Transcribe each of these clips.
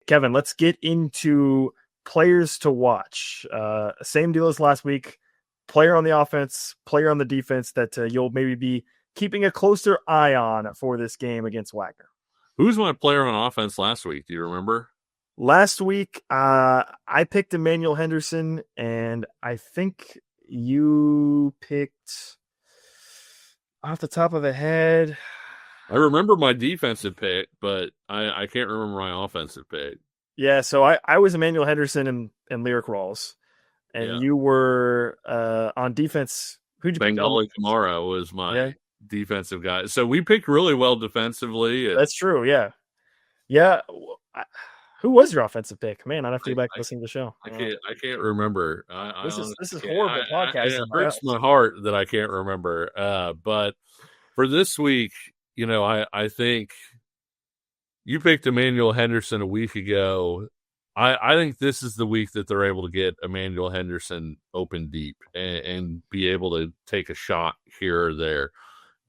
Kevin, let's get into players to watch. Same deal as last week. Player on the offense, player on the defense that you'll maybe be keeping a closer eye on for this game against Wagner. Who's my player on offense last week? Do you remember? Last week, I picked Emmanuel Henderson, and I think you picked off the top of the head. I remember my defensive pick, but I can't remember my offensive pick. Yeah, so I was Emmanuel Henderson and Lyric Rawls, and you were on defense. Who'd you pick? Bengali Kamara was my defensive guy. So we picked really well defensively. That's true, yeah. Yeah. Who was your offensive pick? Man, I'd have to go back and listen to the show. I can't remember. This is horrible podcasting. It hurts my heart that I can't remember. But for this week, I think you picked Emmanuel Henderson a week ago. I think this is the week that they're able to get Emmanuel Henderson open deep and be able to take a shot here or there.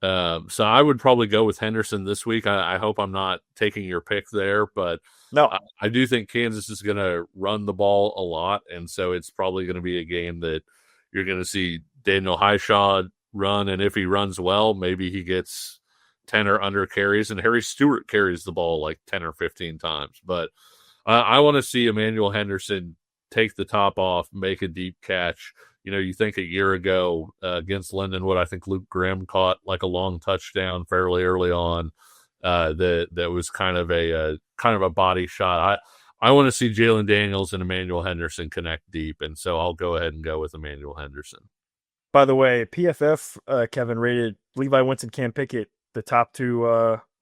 So I would probably go with Henderson this week. I hope I'm not taking your pick there, but no, I do think Kansas is going to run the ball a lot, and so it's probably going to be a game that you're going to see Daniel Highshaw run, and if he runs well, maybe he gets 10 or under carries, and Harry Stewart carries the ball like 10 or 15 times. But I want to see Emmanuel Henderson take the top off, make a deep catch. You think a year ago against Lindenwood, I think Luke Grimm caught like a long touchdown fairly early on. That was kind of a body shot. I want to see Jalen Daniels and Emmanuel Henderson connect deep, and so I'll go ahead and go with Emmanuel Henderson. By the way, PFF Kevin rated Levi Wentz and Cam Pickett the top two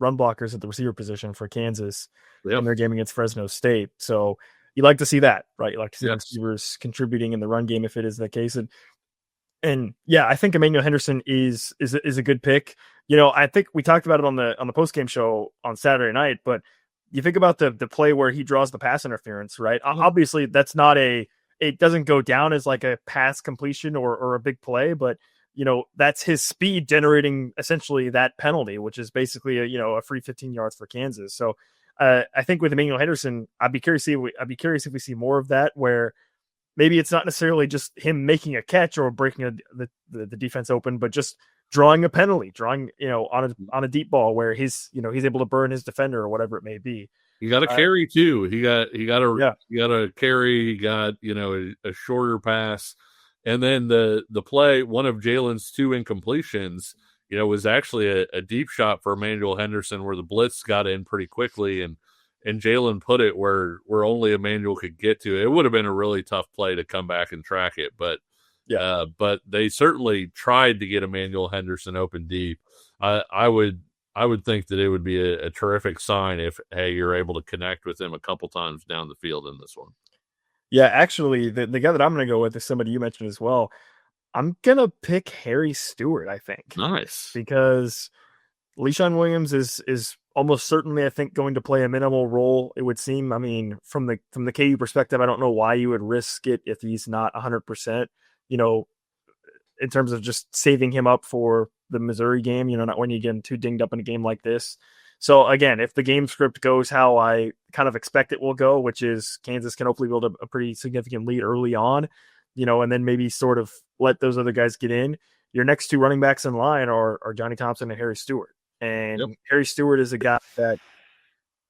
run blockers at the receiver position for Kansas in their game against Fresno State. So you like to see that, right? You like to see receivers contributing in the run game if it is the case. And yeah, I think Emmanuel Henderson is a good pick. I think we talked about it on the post-game show on Saturday night, but you think about the play where he draws the pass interference, right? Mm-hmm. Obviously, that's not it doesn't go down as like a pass completion or a big play, but that's his speed generating essentially that penalty, which is basically a free 15 yards for Kansas. So I think with Emmanuel Henderson, I'd be curious if we see more of that, where maybe it's not necessarily just him making a catch or breaking the defense open, but just drawing a penalty, on a deep ball where he's able to burn his defender or whatever it may be. He got a carry too. He got a carry. He got a shorter pass, and then the play, one of Jalen's two incompletions, was actually a deep shot for Emmanuel Henderson where the blitz got in pretty quickly, and Jalen put it where only Emmanuel could get to it. It would have been a really tough play to come back and track it, but they certainly tried to get Emmanuel Henderson open deep. I would think that it would be a terrific sign if, hey, you're able to connect with him a couple times down the field in this one. Yeah, actually, the guy that I'm going to go with is somebody you mentioned as well. I'm going to pick Harry Stewart, I think. Nice. Because LeSean Williams is almost certainly, I think, going to play a minimal role, it would seem. I mean, from the KU perspective, I don't know why you would risk it if he's not 100%, in terms of just saving him up for the Missouri game, not when you get too dinged up in a game like this. So again, if the game script goes how I kind of expect it will go, which is Kansas can hopefully build a pretty significant lead early on, and then maybe sort of let those other guys get in, your next two running backs in line are Johnny Thompson and Harry Stewart. And Harry Stewart is a guy that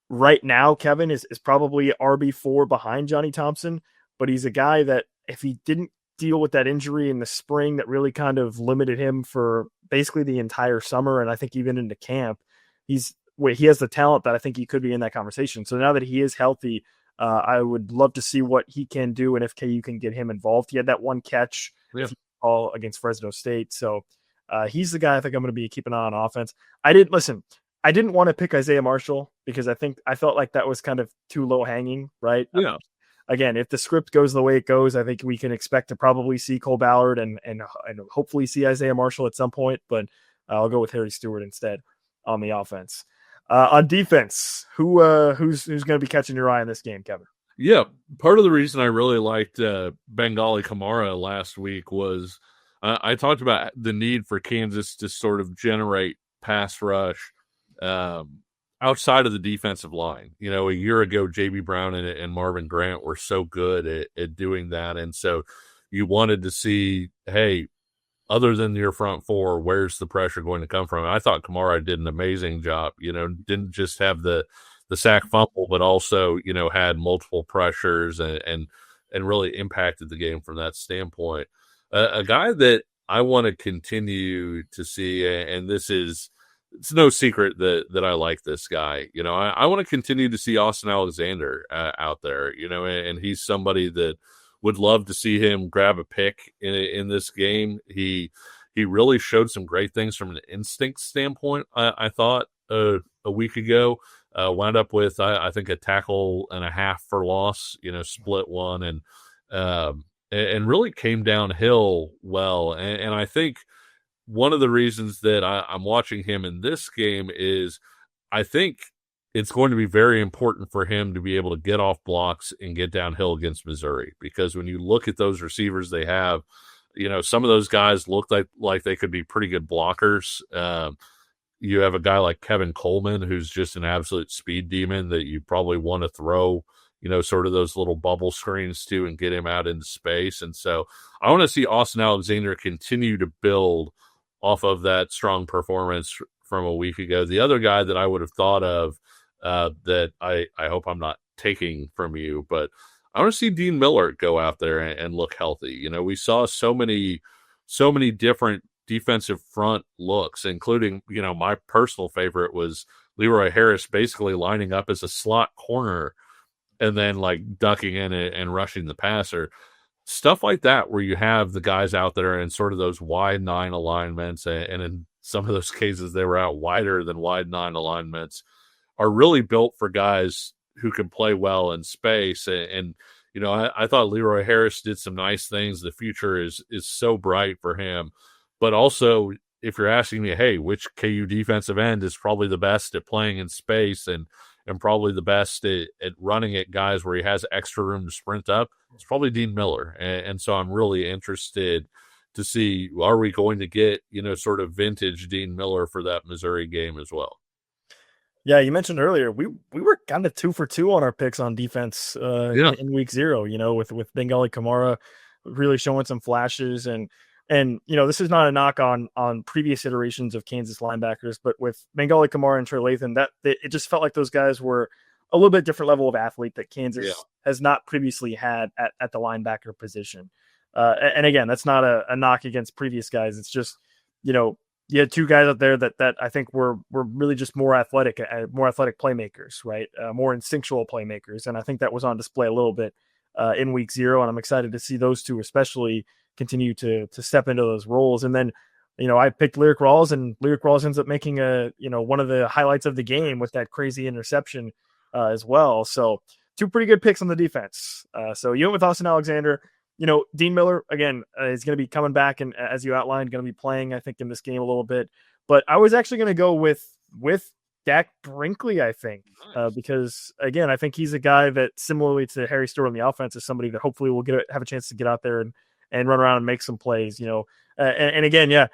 right now, Kevin, is probably RB4 behind Johnny Thompson, but he's a guy that if he didn't deal with that injury in the spring that really kind of limited him for basically the entire summer, and I think even into camp, he has the talent that I think he could be in that conversation. So now that he is healthy, I would love to see what he can do and if KU can get him involved. He had that one catch all against Fresno State. So he's the guy I think I'm going to be keeping an eye on offense. I didn't want to pick Isaiah Marshall because I felt like that was kind of too low hanging, right? Yeah. Again, if the script goes the way it goes, I think we can expect to probably see Cole Ballard and hopefully see Isaiah Marshall at some point, but I'll go with Harry Stewart instead on the offense. On defense, who's going to be catching your eye in this game, Kevin? Yeah, part of the reason I really liked Bengali Kamara last week was I talked about the need for Kansas to sort of generate pass rush outside of the defensive line. You know, a year ago, J.B. Brown and Marvin Grant were so good at doing that. And so you wanted to see, hey, other than your front four, where's the pressure going to come from? I thought Kamara did an amazing job. You know, didn't just have the sack fumble, but also, you know, had multiple pressures and really impacted the game from that standpoint. A guy that I want to continue to see, and it's no secret that I like this guy. You know, I want to continue to see Austin Alexander out there, you know, and he's somebody that would love to see him grab a pick in this game. He really showed some great things from an instinct standpoint, I thought, a week ago. Wound up with, I think, a tackle and a half for loss, you know, split one, and really came downhill well. And I think one of the reasons that I'm watching him in this game is I think it's going to be very important for him to be able to get off blocks and get downhill against Missouri, because when you look at those receivers they have, you know, some of those guys look like they could be pretty good blockers. You have a guy like Kevin Coleman, who's just an absolute speed demon that you probably want to throw, you know, sort of those little bubble screens to and get him out into space. And so I want to see Austin Alexander continue to build off of that strong performance from a week ago. The other guy that I would have thought of that I hope I'm not taking from you, but I want to see Dean Miller go out there and look healthy. You know, we saw so many different defensive front looks, including, you know, my personal favorite was Leroy Harris basically lining up as a slot corner and then like ducking in and rushing the passer. Stuff like that, where you have the guys out there in sort of those wide 9 alignments, and in some of those cases they were out wider than wide 9 alignments, are really built for guys who can play well in space. And you know, I thought Leroy Harris did some nice things. The future is so bright for him. But also, if you're asking me, hey, which KU defensive end is probably the best at playing in space and probably the best at running at guys where he has extra room to sprint up, it's probably Dean Miller. And so I'm really interested to see, are we going to get, you know, sort of vintage Dean Miller for that Missouri game as well? Yeah, you mentioned earlier we were kind of 2 for 2 on our picks on defense in week 0. You know, with Bengali Kamara really showing some flashes, and you know, this is not a knock on previous iterations of Kansas linebackers, but with Bengali Kamara and Trey Lathan, it just felt like those guys were a little bit different level of athlete that Kansas has not previously had at the linebacker position. And again, that's not a knock against previous guys. It's just, you know, you had 2 guys out there that I think were really just more athletic playmakers, right? More instinctual playmakers. And I think that was on display a little bit in week 0. And I'm excited to see those 2 especially continue to step into those roles. And then, you know, I picked Lyric Rawls, and Lyric Rawls ends up making one of the highlights of the game with that crazy interception as well. So 2 pretty good picks on the defense. So you went with Austin Alexander. You know, Dean Miller, again, is going to be coming back, and as you outlined, going to be playing, I think, in this game a little bit. But I was actually going to go with Dak Brinkley, I think, because, again, I think he's a guy that, similarly to Harry Stewart on the offense, is somebody that hopefully will have a chance to get out there and run around and make some plays, you know. And again, yeah,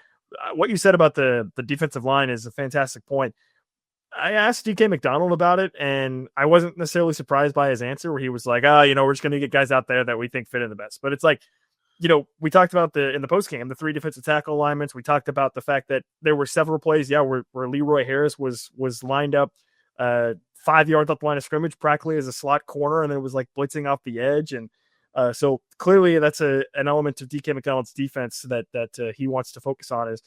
what you said about the defensive line is a fantastic point. I asked DK McDonald about it, and I wasn't necessarily surprised by his answer, where he was like, you know, we're just going to get guys out there that we think fit in the best. But it's like, you know, we talked about in the post game, the 3 defensive tackle alignments. We talked about the fact that there were several plays, where Leroy Harris was lined up 5 yards up the line of scrimmage, practically as a slot corner, and then it was like blitzing off the edge. And so clearly that's an element of DK McDonald's defense that he wants to focus on, is,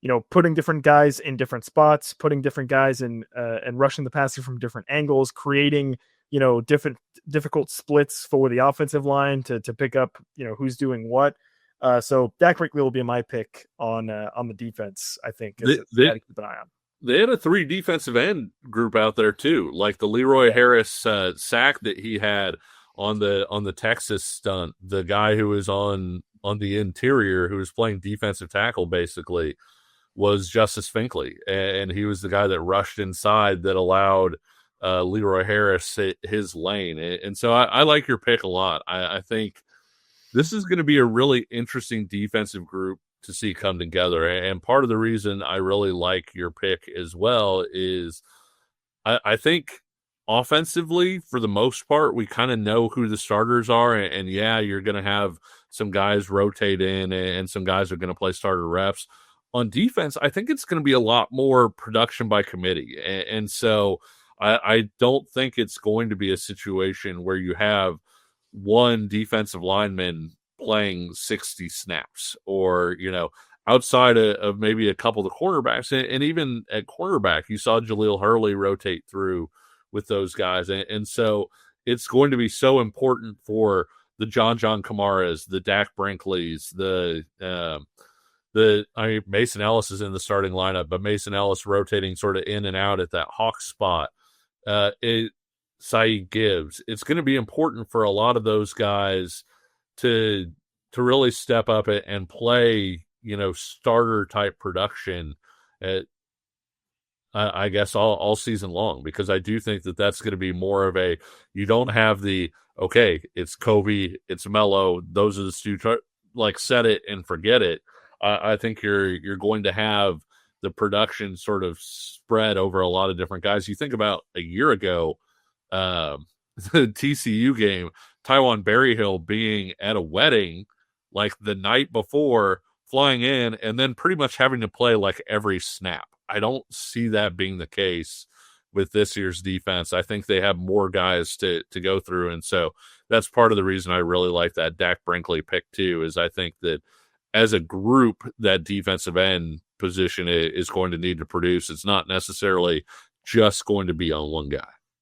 you know, putting different guys in different spots, putting different guys in and rushing the passer from different angles, creating, you know, difficult splits for the offensive line to pick up, you know, who's doing what. So Dak Brinkley will be my pick on the defense, I think. They keep an eye on. They had a 3 defensive end group out there too, like the Leroy Harris sack that he had on the Texas stunt. The guy who was on the interior, who was playing defensive tackle, basically, was Justice Finkley, and he was the guy that rushed inside that allowed Leroy Harris his lane. And so I like your pick a lot. I think this is going to be a really interesting defensive group to see come together. And part of the reason I really like your pick as well is I think offensively, for the most part, we kind of know who the starters are. And yeah, you're going to have some guys rotate in and some guys are going to play starter reps. On defense, I think it's going to be a lot more production by committee. And so I don't think it's going to be a situation where you have one defensive lineman playing 60 snaps or, outside of maybe a couple of the cornerbacks. And even at cornerback, you saw Jaleel Hurley rotate through with those guys. And so it's going to be so important for the John Kamaras, the Dak Brinkleys, Mason Ellis is in the starting lineup, but Mason Ellis rotating sort of in and out at that Hawk spot. Saeed Gibbs. It's going to be important for a lot of those guys to really step up and play, starter type production at, I guess all season long, because I do think that that's going to be more of you don't have okay, it's Kobe, it's Melo, those are the two, set it and forget it. I think you're going to have the production sort of spread over a lot of different guys. You think about a year ago, the TCU game, Tywan Berryhill being at a wedding like the night before, flying in, and then pretty much having to play like every snap. I don't see that being the case with this year's defense. I think they have more guys to go through, and so that's part of the reason I really like that Dak Brinkley pick too, is I think that as a group, that defensive end position is going to need to produce. It's not necessarily just going to be on one guy.